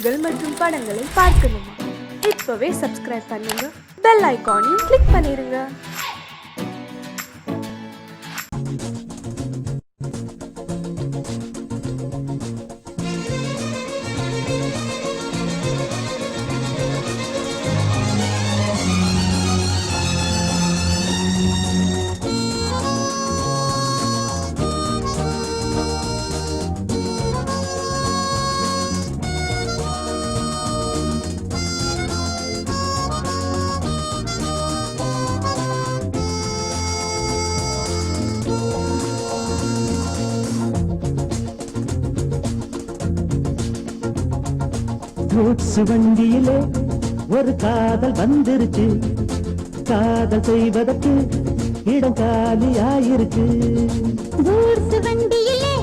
செய்திகள் மற்றும் படங்களை பார்க்கணுமா? இப்பவே சப்ஸ்கிரைப் பண்ணுங்க, பெல் ஐகானையும் கிளிக் பண்ணிருங்க. கூட்ஸ் வண்டியிலே ஒரு காதல் வந்துருச்சு, காதல் செய்வதற்கு இடம் காலியாயிருக்கு. கூட்ஸ் வண்டியிலே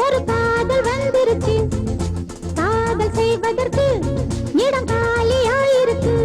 ஒரு காதல் வந்துருச்சு, காதல் செய்வதற்கு இடம் காலியாயிருக்கு.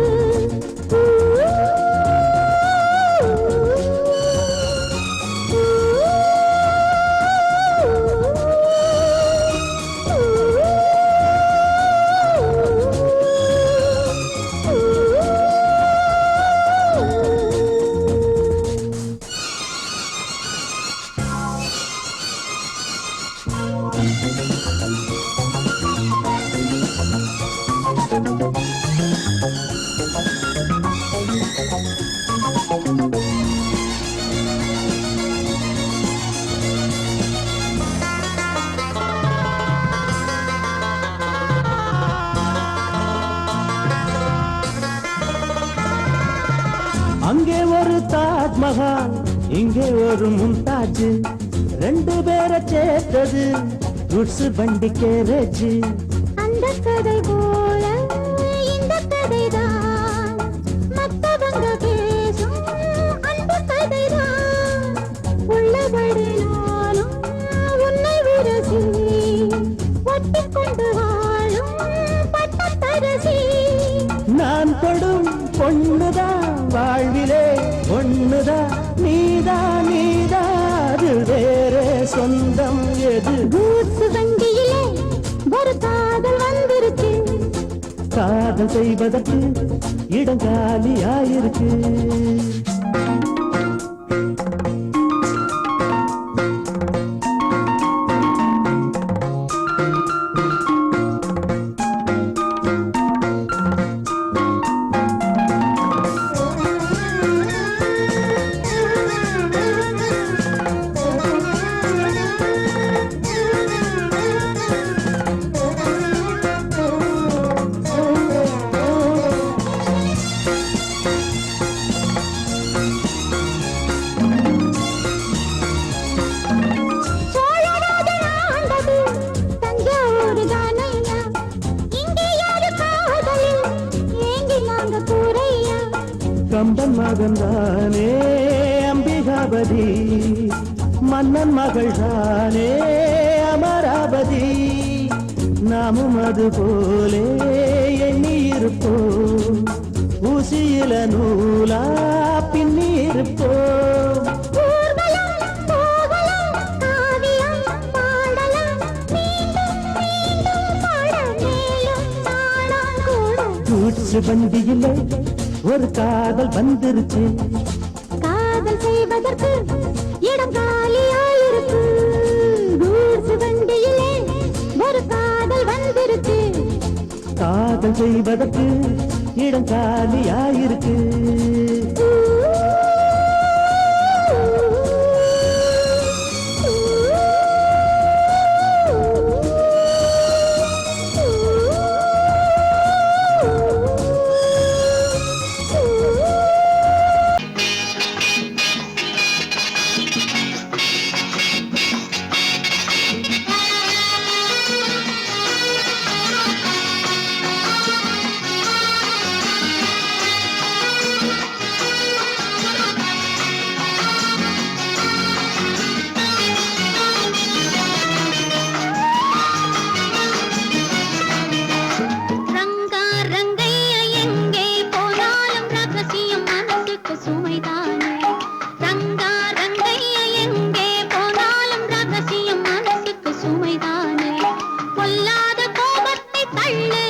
அங்கே ஒரு தாஜ்மஹால், இங்கே ஒரு மும்தாஜ், ரெண்டு பேரை சேர்த்தது கூட்ஸ் வண்டி கேரேஜ். அந்த கதை போல இந்த கதைதான், மத்தவங்க பேசும் அந்த கதைதான். உள்ளபடி நானும் உன்னை விரசி, ஒட்டிக்கொண்டு வாழும் பட்டத்தரசி. நான் தொடும் பொண்ணுதான் வாழ்விலே ஒண்ணுதான், நீதான் நீதாது வேற சொந்தம் எது? கூட்ஸ் வண்டியிலே ஒரு காதல் வந்துருச்சு, காதல் செய்வதற்கு இடம் காலியாயிருக்கு. கம்பன் மகன்தானே அம்பிகாபதி, மன்னன் மகள் தானே அமராவதி. நாமும் அது போலே எண்ணி இருப்போம், ஊசியில நூலா பின்னி இருப்போம். கூட்ஸ் வண்டியிலே ஒரு காதல் வந்துருச்சு, காதல் செய்வதற்கு இடம் காலியாயிருக்கு. கூட்ஸ் வண்டியிலே ஒரு காதல் வந்துருச்சு, காதல் செய்வதற்கு இடம் காலியாயிருக்கு. பொல்லாத கோபத்தை தள்ளு.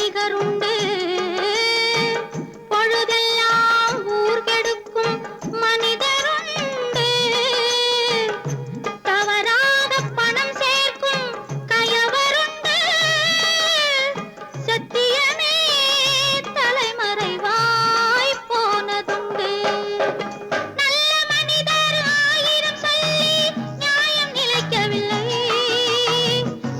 நிகருண்டு பொழுதெல்லாம் ஊர் கெடுக்கும் மனிதருண்டு தவறாக பணம் சேர்க்கும் கயவருண்டு சத்தியமே தலைமறைவாய் போனதுண்டு நல்ல மனிதர் ஆயிரம் சொல்லி நியாயம் நிலைக்கவில்லை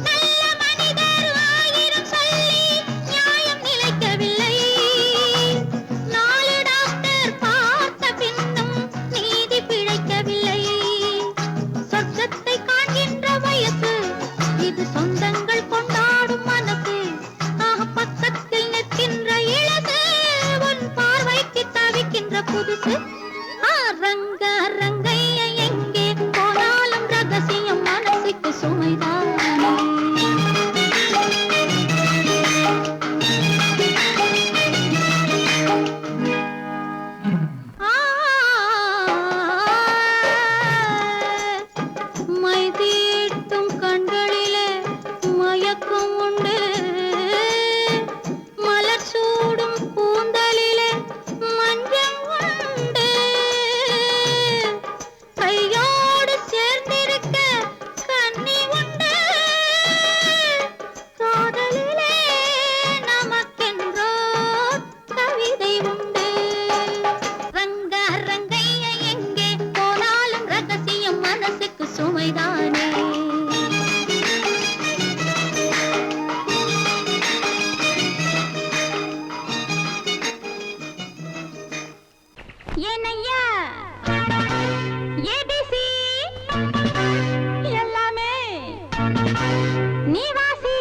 நல்ல மனிதர் ஆயிரம் சொல்லி நியாயம் நிலைக்கவில்லை நாலு டாக்டர் பார்த்த பின்னும் நீதி பிழைக்கவில்லை சொர்க்கத்தை காண்கின்ற வயசு இது சொந்தங்கள் கொண்டாடும் மனசு பக்கத்தில் நிற்கின்ற இழகு உன் பார்வைக்கு தவிக்கின்ற புதுசு ரங்க ரங்கைய எங்கே போனாலும் ரகசியம் மனசுக்கு சுமைதானே மை தீட்டும் கண்களிலே மயக்கம் உண்டு மலர் சூடும் கூந்தலிலே மஞ்சம் உண்டு கையோடு சேர்ந்திருக்க கண்ணி உண்டு காதலிலே நமக்கென்றோ கவிதை உண்டு ரங்க ரங்கைய எங்கே போனாலும் ரகசியம் மனசுக்கு சுமைதானே ஏனையா ஏபிசி எல்லாமே நீ வாசி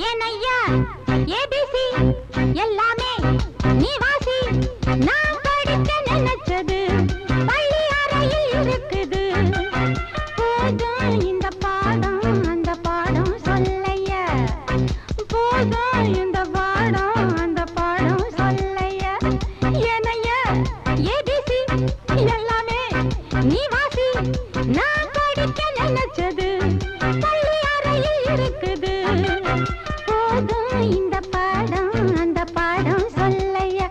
ஏனையா ஏபிசி எல்லாமே நீ வாசி நான் படிக்க நினைச்சது பள்ளி அறையில் இருக்குது போதும் இந்த பாடம் அந்த பாடம் சொல்லையா போதும் இந்த பாடம் அந்த பாடம் சொல்லையா ஏனையா ஏபிசி எல்லாமே நீ வாசி நான் படிக்க நினைச்சது பள்ளி அறையில் இருக்குது போதும் இந்த பாடம் அந்த பாடம் சொல்லையா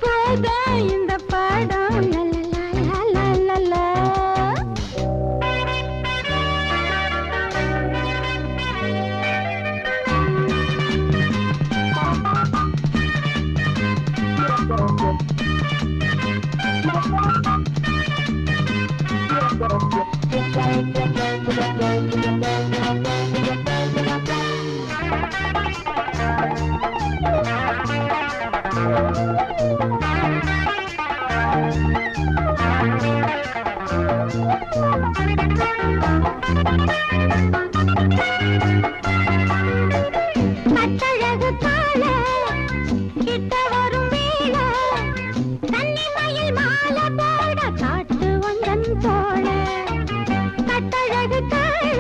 போதும் இந்த பாடம் லலலலலலலா. கட்டழகு கால கிட்ட வரும் வேளை கன்னிமயில் மாலை போட காட்டு வந்தன் தோழ கட்டழகு கால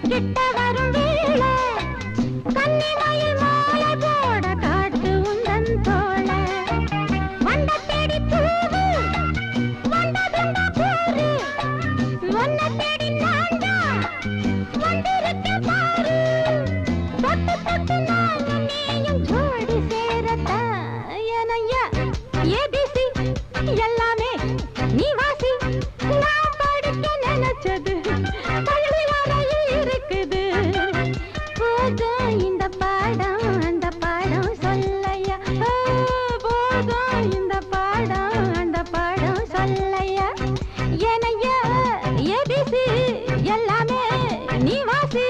கிட்ட வரும் வேளை கன்னிமயில் மாலை போட காட்டு வந்தன் தோழ வண்ட தேடி பூவு வந்ததுண்ட போரு ஒன்ன தேடி நான்டா வந்திருக்க பாரு தொட்டு தொட்டு நானும் நீயும் ஜோடி சேரத்தா ஏனையா ஏபிசி எல்லாமே நீ வாசி நான் படிக்க நினைச்சது பள்ளி அறையில் இருக்குது போதும் இந்த பாடம் அந்த பாடம் சொல்லையா போதும் இந்த பாடம் அந்த பாடம் சொல்லையா ஏனையா ஏபிசி எல்லாமே நீ வாசி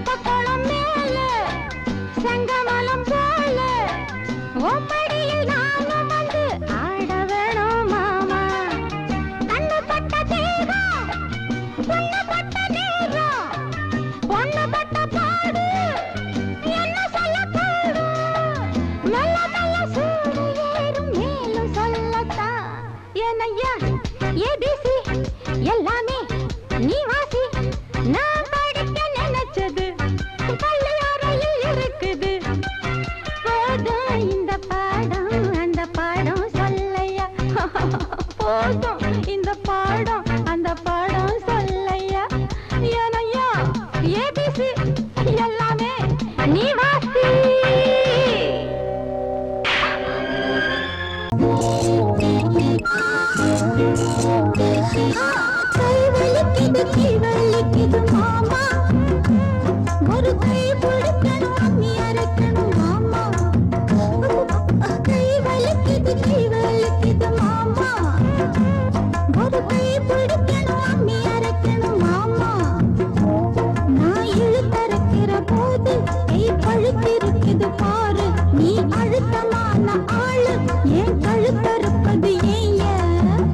தெப்பக்குளம் மேல செங்கமலம் போல உம்மடியில் நானும் வந்து ஆட வேணும் மாமா. கண்ணு பட்ட தேகம் பொண்ணு பட்ட நேரம் பொண்ணு பட்ட பாடு என்ன சொல்ல பாடு மெல்ல மெல்ல சூடு ஏறும் மேலும் சொல்லத்தான் ஏனையா ஏபிசி எல்லாமே நீ வாசி. நான் படிக்க நினைச்சது பள்ளியறையில் இருக்குது. போதும் இந்த பாடம் அந்த பாடம் சொல்லையா. போதும் இந்த பாடம் அந்த பாடம் சொல்லையா. ஏனையா ஏபிசி எல்லாமே நீ வாசி. கை வலிக்குது கை வலிக்குது மாமா. ஒரு கை பிடிக்கணும் அம்மி அரைக்கணும் மாமா. கை வலிக்குது மாமா. ஒரு கை பிடிக்கணும் அம்மி அரைக்கணும் மாமா. நான் இழுத்தரைக்கிற போது கை பழுத்திருக்குது பாரு. நீ அழுத்தமான ஆளு ஏன் கழுத்தறுப்பது ஏன்?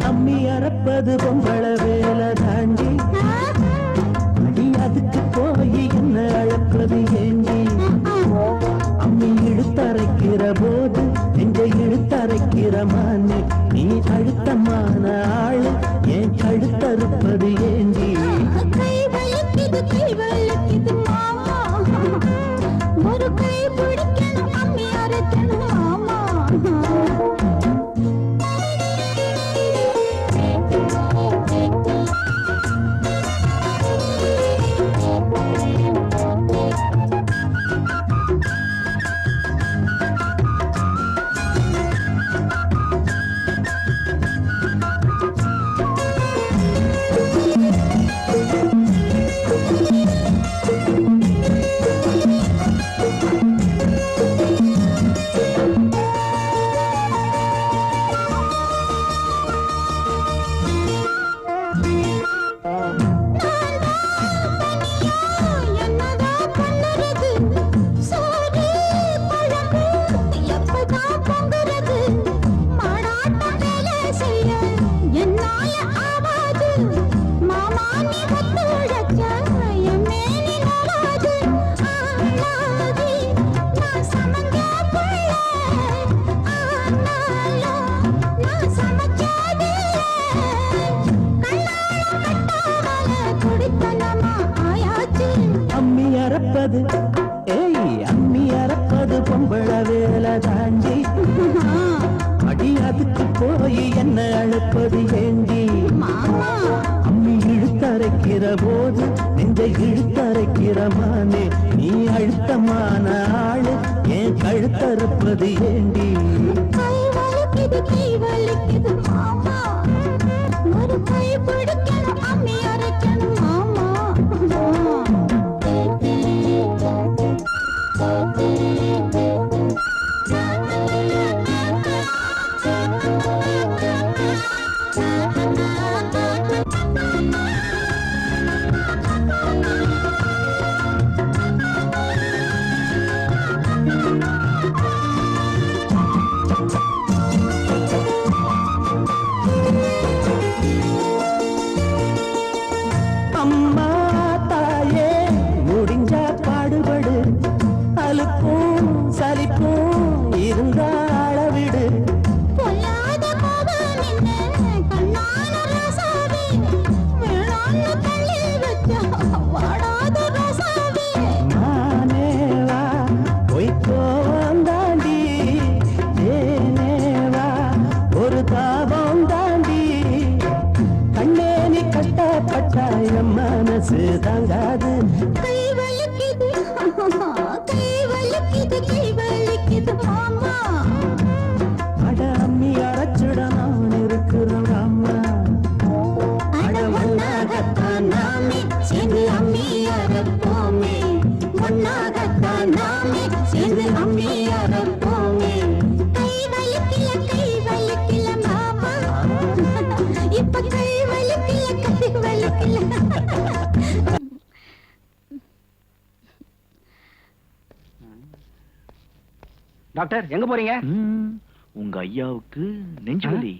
அம்மி அறப்பது பொம்பள வேலை தாண்டி அடி அதுக்கு போய் என்ன அழப்பது ஏண்டி? அம்மி இழுத்தரைக்கிற போது நெஞ்ச இழுத்தரைக்கிற மானே நீ அழுத்தமான ஆளு ஏன் கழுத்தறுப்பது ஏண்டி? கை வலிக்குது மாமா. ஒரு கை பிடிக்கணும் அம்மி அரைக்கணும் மாமா. அம்மி அறப்பது அம்மி அறப்பது பொம்பள வேலை தாண்டி அடி அதுக்கு போய் என்ன அழுப்பது ஏண்டி? அம்மி இழுத்தரைக்கிற போது நெஞ்ச இழுத்தரைக்கிற மானே நீ அழுத்தமான ஆளு ஏன் கழுத்தறுப்பது ஏண்டி? கை வலிக்குது மாமா. ஒரு கை பிடிக்கணும் அம்மி அரைக்கணும் மாமா. அம்மா தாயே முடிஞ்சா பாடுபடு, அலுப்பும் சலிப்பும் இருந்தா அளவிடு. பொல்லாத கோபம் என்ன கண்ணான ரசாவே வேளாண்மை தள்ளி வச்சா வாடாத ரசாவே. மானேவா பொய்க்கோவம் தாண்டி தேனேவா ஒரு தாபம் தாண்டி கண்ணே நீ கஷ்டப்பட்டா என் மனசு தாங்காது. கை வலிக்குது மாமா. அட அம்மி அரைச்சுட நான் இருக்கிறேன் அம்மா. அட ஒன்னாகத்தான் நாமே சேர்ந்து அம்மி அரைப்போமே. ஒன்னாகத்தான் நாமே சேர்ந்து அம்மி அரைப்போமே. கை வலிக்கல மாமா. இப்ப கை வலிக்கல. டாக்டர் எங்க போறீங்க? உங்க ஐயாவுக்கு நெஞ்சு வலி.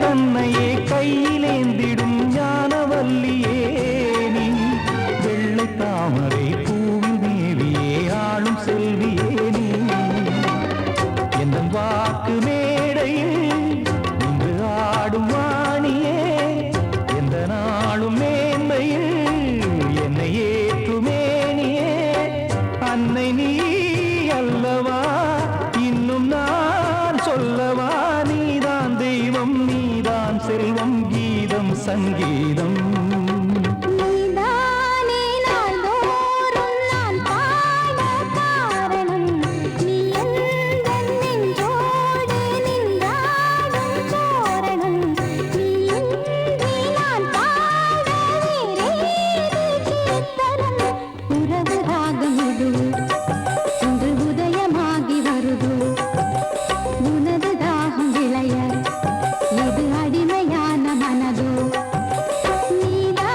தன்னையே கையிலேந்திடும் ஞானவல்லியே நீ, வெள்ளை தாமரை பூவில் மேவியே ஆளும் செல்வியே நீ, என் வாக்கு மேடையில் நின்று ஆடும் வாணியே, எந்த நாளும் மேன்மையில் என்னை ஏற்றுமேனியே, அன்னை நீ அல்லவா இன்னும் நான் சொல்லவா, நீதான் தெய்வம் நீதான் செல்வம் கீதம் சங்கீதம். இது அடிமையான மனதோ நீதான்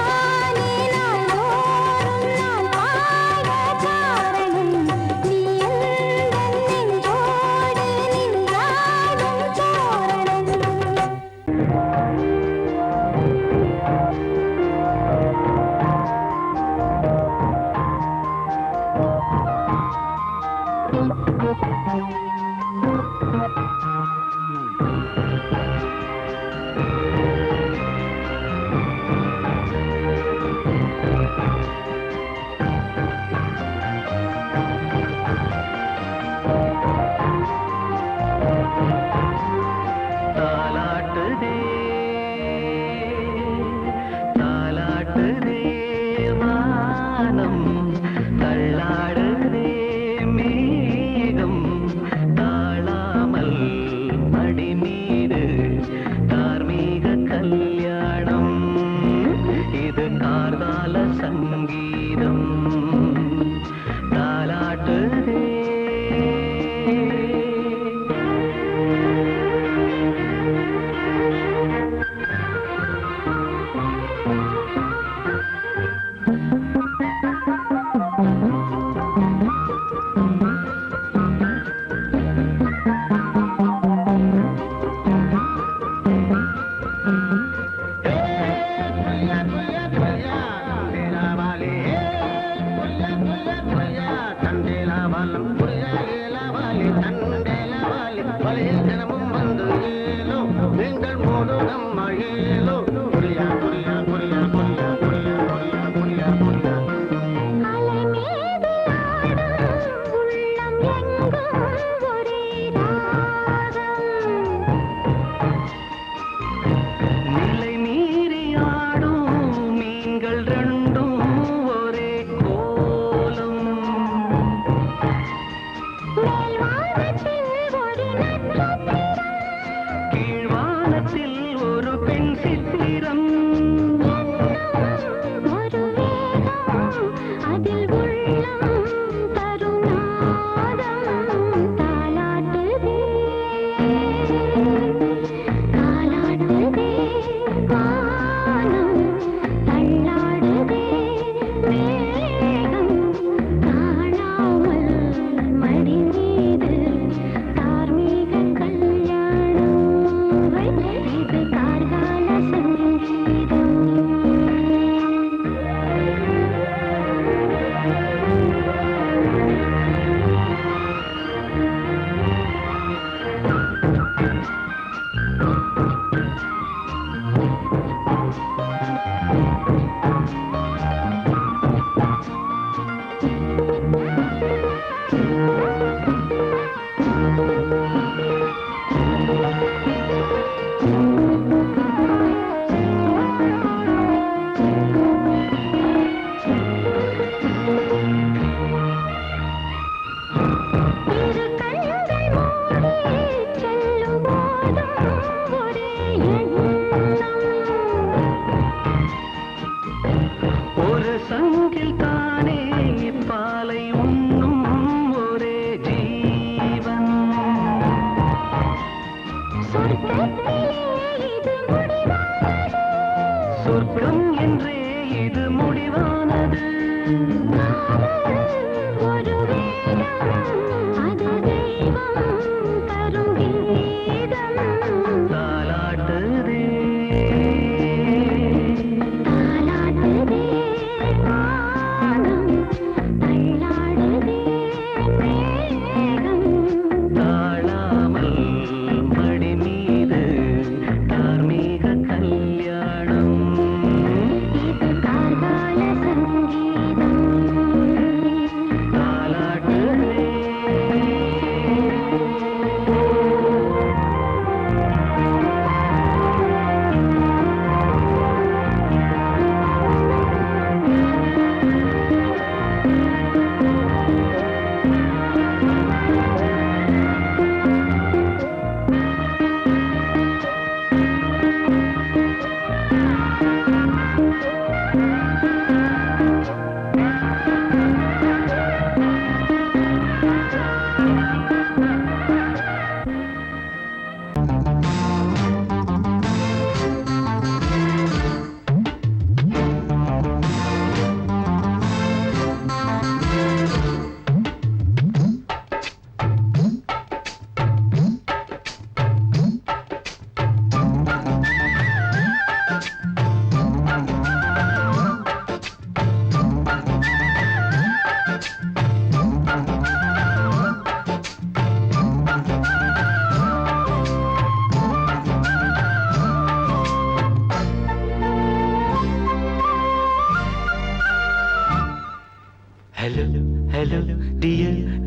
தாலாட்டுதே வானம், தள்ளாடுதே மேகம், தாழாமல் மடி மீது தார்மீக கல்யாணம். இது கார்கால சங்கீதம் தாலாட்டுதே.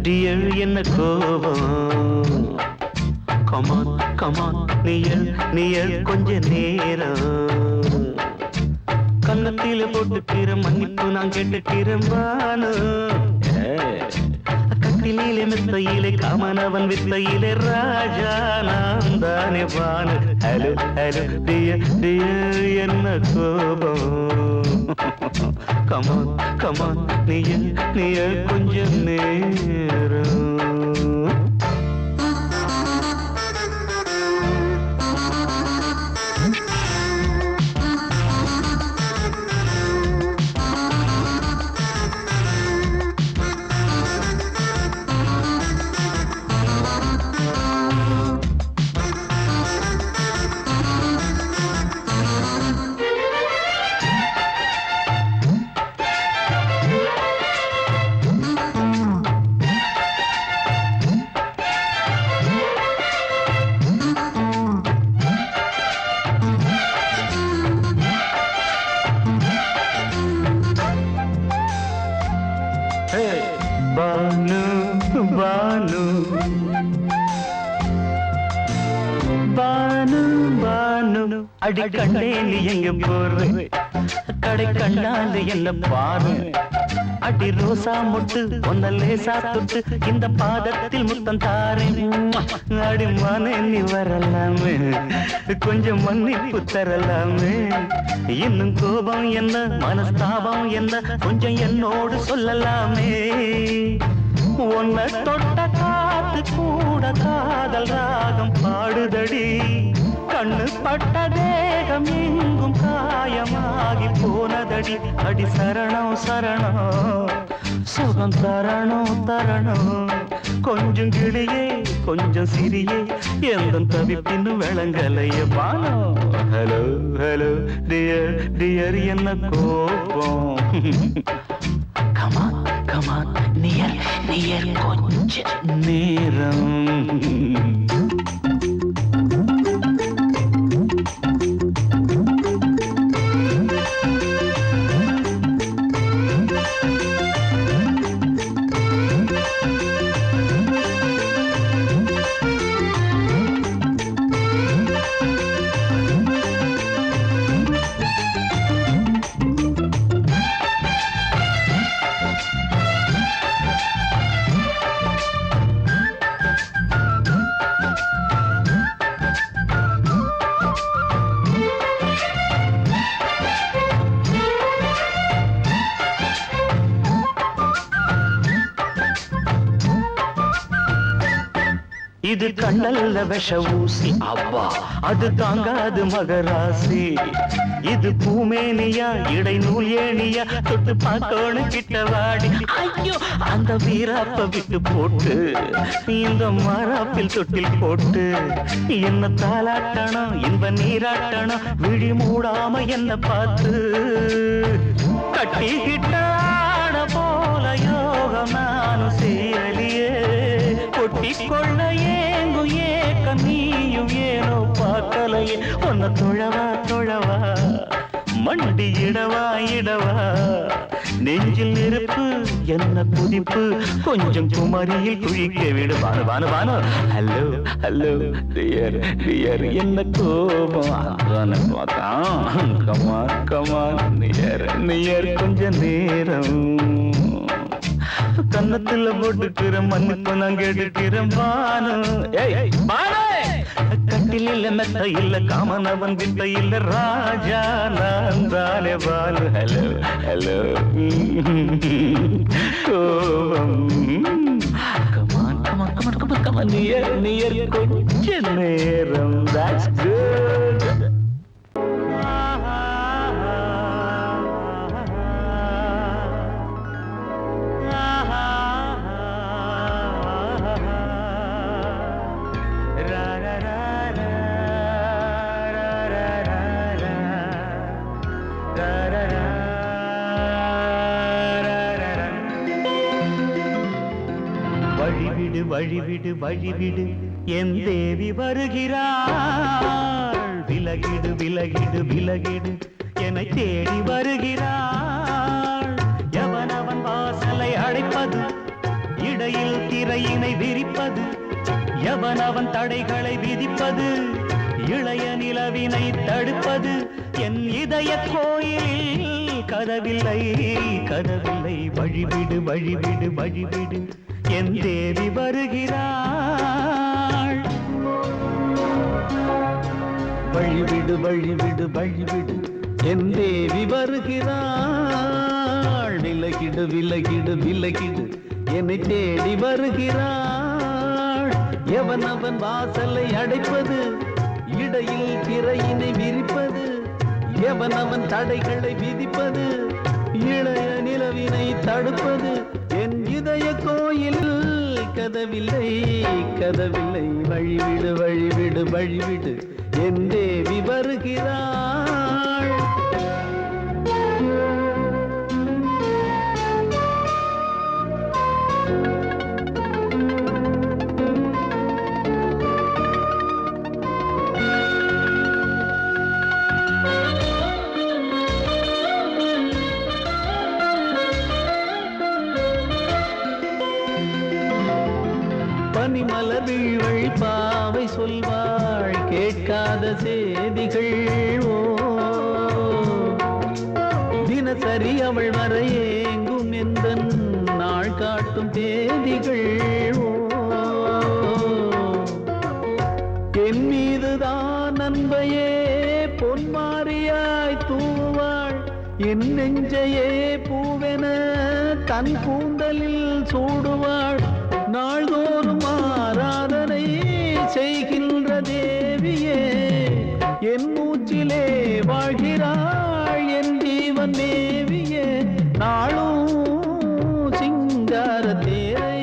டியர் என்ன கோபம் கமான் நியர் கொஞ்ச நேரம் கன்னத்தில போட்டுக்கிற மன்னிப்பு நான் கேட்டுக்கிறேன் பானு. கட்டிலே மெத்தையிலே காமனவன் வித்தையிலே ராஜா நான் தானே Banu. Hello hello dear dear என்ன கோபம். கமான் கமான் நீய கொஞ்சம் நேரம். பானு பானு பானு பானு அடி கண்டே நீ எங்க போற கடை கண்டாந்து என்ன பாரு. அடி ரோசா முட்டு ஒன்ன லேசா தொட்டு இந்த பாதத்தில் முத்தம் தாரேன். அடி மானே நீ வரலாமே கொஞ்சம் மன்னிப்பு தரலாமே. இன்னும் கோபம் என்ன மனஸ்தாபம் என்ன கொஞ்சம் என்னோடு சொல்லலாமே. உன்னை தொட்ட காத்து கூட காதல் ராகம் பாடுதடி. கண்ணு பட்ட தேகம் எங்கும் காயமாகி போனதடி. அடி சரணம் சரணம் சுகம் தரணும் தரணும். கொஞ்சம் கிளியே கொஞ்சம் சிறியே எந்த தவிப்பின்னு விளங்கலைய பானோ. ஹலோ ஹலோ டியர் டியர் என்ன கோபம். கமான் கமான் நியர் நியர் கொஞ்ச நேரம். இது கண்ணல்ல விஷ ஊசி அவ்வா அது தாங்காது மகராசி. இது பூமேனியா இடை நூல் ஏனியா தொட்டு பார்க்கணும் கிட்ட வாடி. ஐயோ அந்த வீராப்ப விட்டு போட்டு இந்த மாறாப்பில் தொட்டில் போட்டு என்ன தாளாட்டணும் இன்ப நீராட்டணும். விழி மூடாம என்ன பார்த்து கட்டிக்கிட்டாட போல யோகம் நானும் செய்யலியே. கொட்டி கொள்ள ஏங்கு ஏக்க நீயும் ஏனோ பார்க்கலையே. உன்னை தொழவா தொழவா மண்டி இடவா இடவா. நெஞ்சில் நெருப்பு என்ன குதிப்பு கொஞ்சம் குமரியில் குழிக்க விடு. Banu Banu Banu hello hello dear dear என்ன கோபம். கமான் கமான் நியர் நியர் கொஞ்ச நேரம். கன்னத்துல போட்டுக்கிற மன்னிப்பு நான் கேட்டுக்கிறேன் பானு. கட்டில மெத்த இல்ல காமனவன் வித்த இல்ல ராஜா நான் தானே பானு. ஹலோ ஹலோ கோபம். Come on come on come on come on come on near near கொஞ்ச நேரம். That's good. வழிவிடு வழிவிடு வழிவிடு என் தேவி வருகிறாள். விலகிடு விலகிடு விலகிடு என்னை தேடி வருகிறாள். எவனவன் வாசலை அடைப்பது இடையில் திரையினை விரிப்பது. எவனவன் தடைகளை விதிப்பது இளைய நிலவினை தடுப்பது. என் இதய கோயிலில் கதவில்லை கதவில்லை வழிவிடு வழிவிடு வழிவிடு என் தேவி வருகிறாள் வழிவிடு வழிவிடு வழிவிடு என் தேவி வருகிறாள் விலகிடு விலகிடு விலகிடு என்னை தேடி வருகிறாள் எவன் அவன் வாசலை அடைப்பது இடையில் திரையினை விரிப்பது எவன் அவன் தடைகளை விதிப்பது இளைய நிலவினை தடுப்பது என் இதய கோயில் கதவில்லை கதவில்லை வழிவிடு வழிவிடு வழிவிடு என் தேவி வருகிறாள் பனிமலர் வீழ்வழி பாவை சொல்வாள் கேட்காத செய்திகள் ஓ தினசரி அவள் வர ஏங்கும் எந்த நாள் காட்டும் தேதிகள் ஓ என் மீதுதான் அன்பையே பொன்மாரியாய் தூவாள் என் நெஞ்சையே பூவென தன் கூந்தலில் சூடுவாள் நாள்தோறும் ஆராதனை செய்கின்ற தேவியே என் மூச்சிலே வாழ்கிறாள் என் ஜீவன் தேவியே நாளும் சிங்கார தேரை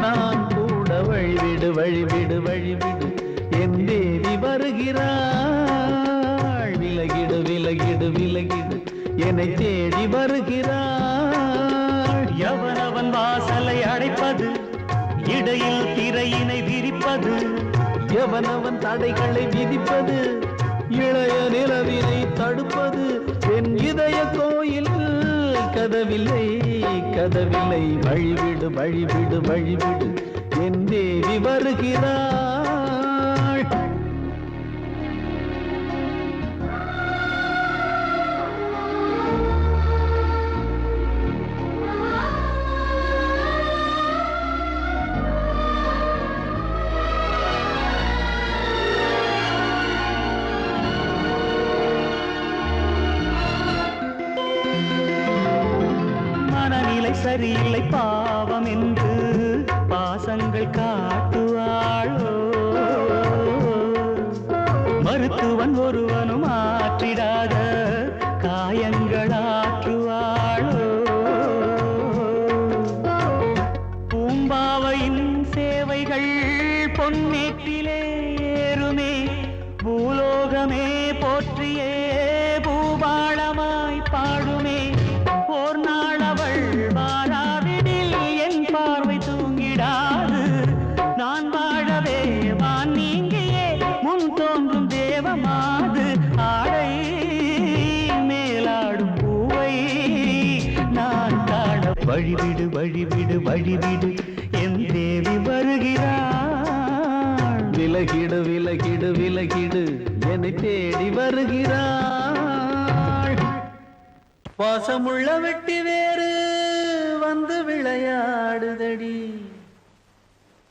நான் கூட வழிவிடு வழிவிடு வழிவிடு என் தேவி வருகிறாள் விலகிடு விலகிடு விலகிடு என்னை தேடி வருகிறாள் எவனவன் வாசலை அடைப்பது இடையில் திரையினை விரிப்பது எவனவன் தடைகளை விதிப்பது இளைய நிலவினை தடுப்பது என் இதய கோயில் கதவில்லை கதவில்லை வழிவிடு வழிவிடு வழிவிடு என் தேவி வருகிறாள் சரியில்லை பாவம் என்று பாசங்கள் காட்டுவாளோ மருத்துவன் ஒருவனும் ஆற்றிடாத காயங்களாற்றுவாளோ பூம்பாவையின் சேவைகள் பொன்னேற்றிலே ஏறுமே பூலோகமே போற்றியே பூபாளமாய் பாடுமே ஓர் நாள் அவள் வாராவிடில் என் பார்வை தூங்கிடாது நான் வாழவே வான் நீங்கியே முன் தோன்றும் தேவமாது ஆடை மேலாடும் பூவை நான் காண வழிவிடு வழிவிடு வழிவிடு என் தேவி வருகிறாள் விலகிடு விலகிடு விலகிடு என்னை தேடி வருகிறாள் பாசமுள்ள வெட்டி வேறு வந்து விளையாடுதடி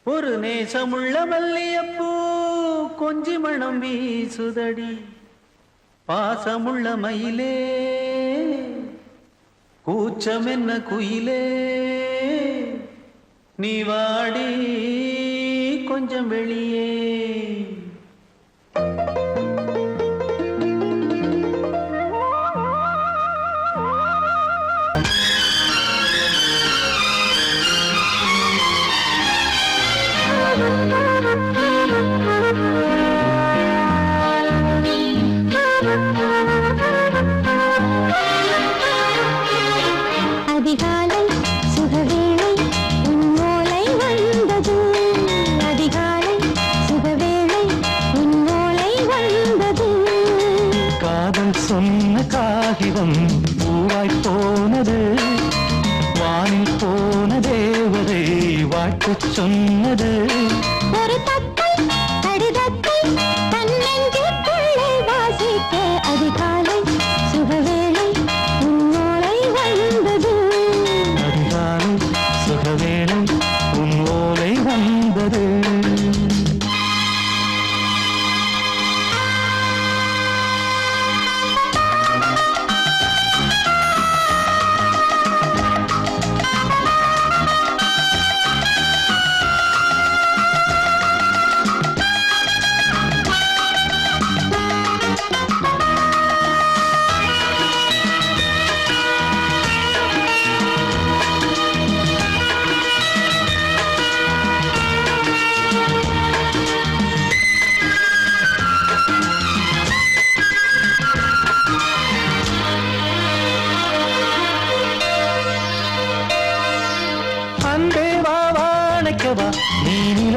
ஒரு நேசமுள்ள மல்லியப்பூ கொஞ்சி மணம் வீசுதடி பாசமுள்ள மயிலே கூச்சம் என்ன குயிலே நீ வாடி கொஞ்சம் வெளியே அதிகாலை சுகவேளை உன்னோலை வந்தது அதிகாலை சுகவேளை உன்னோலை வந்தது காதல் சொன்ன காகிதம் பூவாய் போனது வானில் போன தேவதை வாழ்த்து சொன்னது ஒரு தத்தை கடிதத்தை தன்னெஞ்சுக்குள்ளே வாசிக்க அது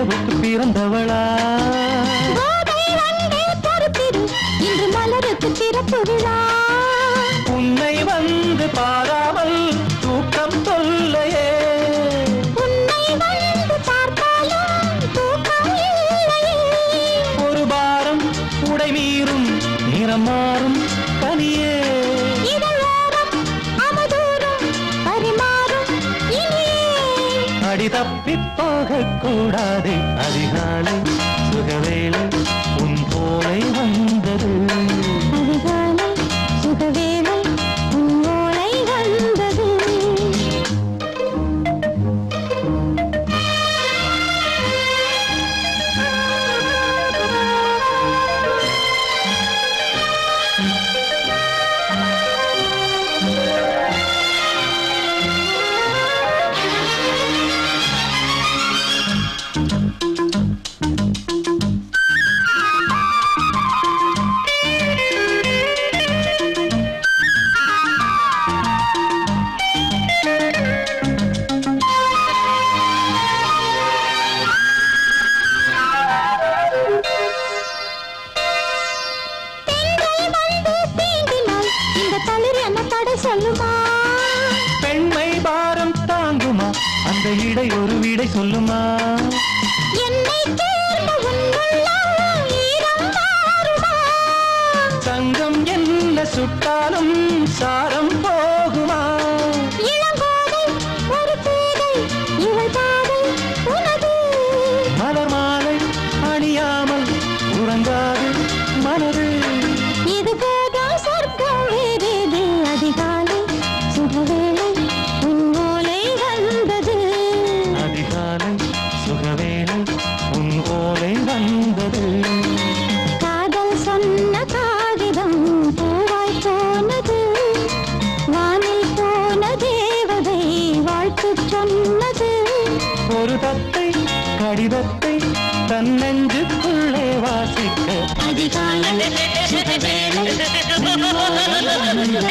நிலவுக்கு பிறந்தவளா கோதை வந்தே பொறுப்பிரு இன்று மலருக்கு திறப்பு விழா உன்னை வந்து பாராமல் தூக்கம் தொல்லையே உன்னை வந்து பார்த்தாலும் தூக்கம் இல்லையே ஒரு பாரம் உடை மீறும் நிறம் மாறும் கனியே இதழோரம் அமுதூரம் பரிமாறும் இனியே அடி தப்பிப் போகக் கூடாது அதிகாலை சுகவேளை உன் போலை வந்தது அதிகாலை சுகவேளை உன் ஓலை வந்தது பெண்கள் வந்து தீண்டினால் இந்த தளிர் என்ன தடை சொல்லுமா பெண்மை பாரம் தாங்குமா அந்த இடை ஒரு விடை சொல்லுமா என்னை தேர்ந்த உன்னுள்ளம் ஈரம் மாறுமா சங்கம் என்ன சுட்டாலும் சாரம் போகுமா இளங்கோதை ஒரு பேதை இவள் பாதை உனது மலர் மாலை அணியாமல் உறங்காது மனது இது போதும் சொர்க்கம் வேறேது அதிகாலை சுகவேளை உன் ஓலை வந்தது அதிகாலை சுகவேளை உன் ஓலை வந்தது காதல் சொன்ன காகிதம் பூவாய் போனது வானில் போன தேவதை வாழ்த்து சொன்னது ஒரு தத்தை கடிதத்தை தன் நெஞ்சுக்குள்ளே வாசிக்க அதிகாலை சுகவேளை உன் ஓலை வந்தது